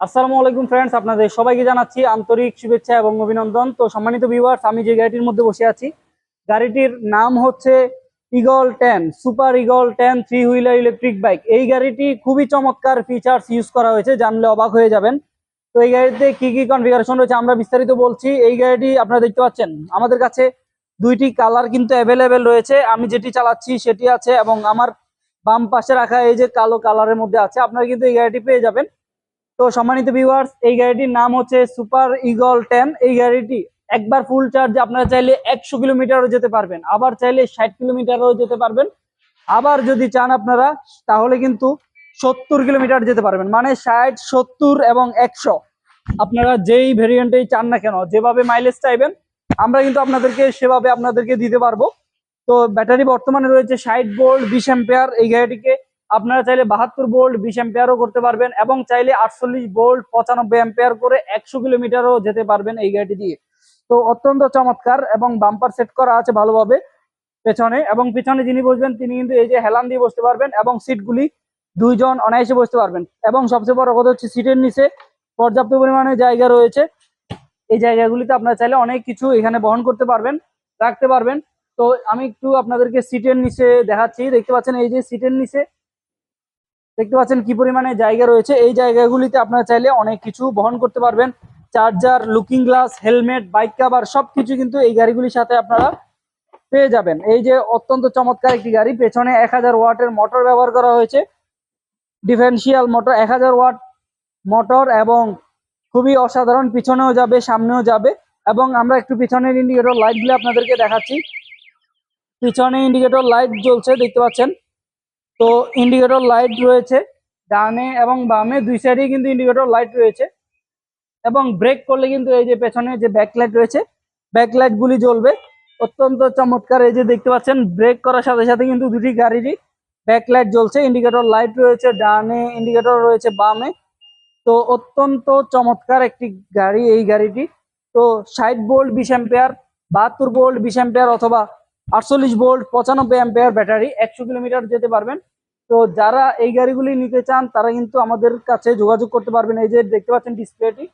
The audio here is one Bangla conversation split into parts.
আসসালামু আলাইকুম ফ্রেন্ডস, আপনাদের সবাইকে জানাচ্ছি আন্তরিক শুভেচ্ছা এবং অভিনন্দন। তো সম্মানিত ভিউয়ার্স, আমি যে গাড়িটির মধ্যে বসে আছি, গাড়িটির নাম হচ্ছে eagle 10, super eagle 10 three wheeler electric bike. এই গাড়িটি খুবই চমৎকার ফিচার্স ইউজ করা হয়েছে, জানলে অবাক হয়ে যাবেন। তো এই গাড়িতে কি কি কনফিগারেশন রয়েছে আমরা বিস্তারিত বলছি। এই গাড়িটি আপনারা দেখতে পাচ্ছেন, আমাদের কাছে দুইটি কালার কিন্তু অ্যাভেলেবেল রয়েছে। আমি যেটি চালাচ্ছি সেটি আছে, এবং আমার বাম পাশে রাখা এই যে কালো কালারের মধ্যে আছে, আপনারা কিন্তু এই গাড়িটি পেয়ে যাবেন। তো সম্মানিত ভিউয়ার্স, এই গাড়িটির নাম হচ্ছে সুপার ঈগল 10। এই গাড়িটি একবার ফুল চার্জে আপনারা চাইলে 100 কিলোমিটারও যেতে পারবেন, আবার চাইলে 60 কিলোমিটারও যেতে পারবেন। আবার যদি চান আপনারা, তাহলে কিন্তু 70 কিলোমিটার যেতে পারবেন, মানে 60, 70 এবং 100। আপনারা যেই ভেরিয়েন্টেই চান না কেন, যেভাবে মাইলেজ চাইবেন, আমরা কিন্তু সেভাবে আপনাদেরকে দিতে পারবো। তো ব্যাটারি বর্তমানে রয়েছে 60 ভোল্ট 20 অ্যাম্পিয়ার। এই গাড়িটিকে আপনারা চাইলে 72 ভোল্ট 20 অ্যাম্পিয়ারও করতে পারবেন, এবং চাইলে 48 ভোল্ট 95 অ্যাম্পিয়ার করে 100 কিলোমিটারও যেতে পারবেন এই গাড়িটি দিয়ে। তো অত্যন্ত চমৎকার, এবং বাম্পার সেট করা আছে ভালোভাবে পেছনে, এবং পিছনে যিনি বসবেন তিনি কিন্তু এই যে হেলান দিয়ে বসতে পারবেন, এবং সিটগুলি দুইজন অনায়াসে বসতে পারবেন। এবং সবচেয়ে বড় কথা হচ্ছে, সিটের নিচে পর্যাপ্ত পরিমাণে জায়গা রয়েছে। এই জায়গাগুলিতে আপনারা চাইলে অনেক কিছু এখানে বহন করতে পারবেন, রাখতে পারবেন। তো আমি একটু আপনাদেরকে সিটের নিচে দেখাচ্ছি। দেখতে পাচ্ছেন এই যে সিটের নিচে দেখতে পাচ্ছেন কি পরিমাণে জায়গা রয়েছে। এই জায়গাগুলিতে আপনারা চাইলে অনেক কিছু বহন করতে পারবেন। Charger, looking glass, helmet, bike cover সবকিছু কিন্তু এই গাড়িগুলির সাথে আপনারা পেয়ে যাবেন। এই যে অত্যন্ত চমৎকার একটি গাড়ি, পেছনে 1000 ওয়াটের মোটর ব্যবহার করা হয়েছে, ডিফারেন্সিয়াল মোটর 1000 ওয়াট মোটর, এবং খুবই অসাধারণ। পিছনেও যাবে, সামনেও যাবে। এবং আমরা একটু পিছনের ইন্ডিকেটর লাইটগুলো আপনাদেরকে দেখাচ্ছি। পিছনে ইন্ডিকেটর লাইট জ্বলছে, দেখতে পাচ্ছেন। তো ইন্ডিকেটর লাইট রয়েছে ডানে এবং বামে, দুই সাইডে কিন্তু ইন্ডিকেটর লাইট রয়েছে। এবং ব্রেক করলে কিন্তু এই যে পেছনে যে ব্যাকলাইট রয়েছে, ব্যাকলাইট গুলি জ্বলবে। অত্যন্ত চমৎকার। এই যে দেখতে পাচ্ছেন, ব্রেক করার সাথে সাথে কিন্তু দুটি গাড়িরই ব্যাকলাইট জ্বলছে। ইন্ডিকেটর লাইট রয়েছে ডানে, ইন্ডিকেটর রয়েছে বামে। তো অত্যন্ত চমৎকার একটি গাড়ি এই গাড়িটি। তো 60 ভোল্ট 20 অ্যাম্পিয়ার, 72 ভোল্ট 20 অ্যাম্পিয়ার, অথবা 48 ভোল্ট 95 অ্যাম্পিয়ার ব্যাটারি, 100 কিলোমিটার যেতে পারবেন। তো যারা এই গাড়িগুলি নিতে চান তারা কিন্তু আমাদের কাছে যোগাযোগ করতে পারবেন। এই যে দেখতে পাচ্ছেন ডিসপ্লেটি,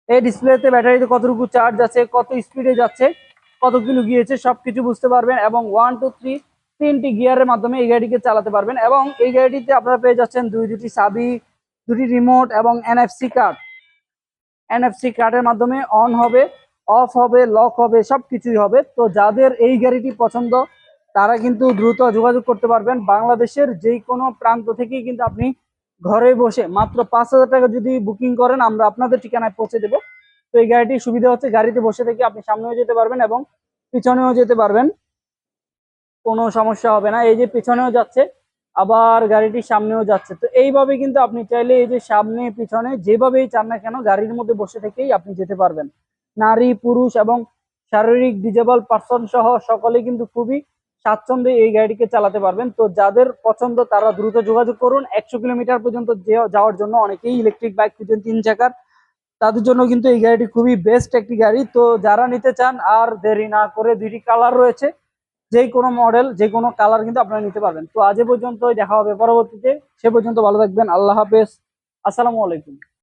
এই ডিসপ্লেতে ব্যাটারিতে কতটুকু চার্জ আছে, কত স্পিডে যাচ্ছে, কত কিলো গিয়েছে, সবকিছু বুঝতে পারবেন। এবং 1, 2, 3 তিনটি গিয়ারের মাধ্যমে এই গাড়িকে চালাতে পারবেন। এবং এই গাড়িটিতে আপনারা পেয়ে যাচ্ছেন দুটি চাবি, দুটি রিমোট, এবং এনএফসি কার্ডের মাধ্যমে অন হবে, অফ হবে, লক হবে, সবকিছুই হবে। তো যাদের এই গাড়িটি পছন্দ তারা কিন্তু দ্রুত যোগাযোগ করতে পারবেন। বাংলাদেশের যে কোনো প্রান্ত থেকেই কিন্তু আপনি ঘরে বসে মাত্র 5000 টাকা যদি বুকিং করেন, আমরা আপনাদের ঠিকানায় পৌঁছে দেবো। তো এই গাড়িটির সুবিধা হচ্ছে, গাড়িতে বসে থেকে আপনি সামনেও যেতে পারবেন এবং পিছনেও যেতে পারবেন, কোনো সমস্যা হবে না। এই যে পিছনেও যাচ্ছে, আবার গাড়িটির সামনেও যাচ্ছে। তো এইভাবে কিন্তু আপনি চাইলে এই যে সামনে পিছনে যেভাবেই চান না কেন, গাড়ির মধ্যে বসে থেকেই আপনি যেতে পারবেন। নারী, পুরুষ এবং শারীরিক ডিজেবল পার্সন সহ সকলেই কিন্তু খুবই স্বাচ্ছন্দ্যে এই গাড়িটিকে চালাতে পারবেন। তো যাদের পছন্দ তারা দ্রুত যোগাযোগ করুন। 100 কিলোমিটার পর্যন্ত যাওয়ার জন্য অনেকেই ইলেকট্রিক বাইক খুঁজেন 3 চাকার, তাদের জন্য কিন্তু এই গাড়িটি খুবই বেস্ট একটি গাড়ি। তো যারা নিতে চান আর দেরি না করে, দুইটি কালার রয়েছে, যে কোনো মডেল, যে কোনো কালার কিন্তু আপনারা নিতে পারবেন। তো আজ এ পর্যন্তই, দেখা হবে পরবর্তীতে। সে পর্যন্ত ভালো থাকবেন। আল্লাহ হাফেজ। আসসালামু আলাইকুম।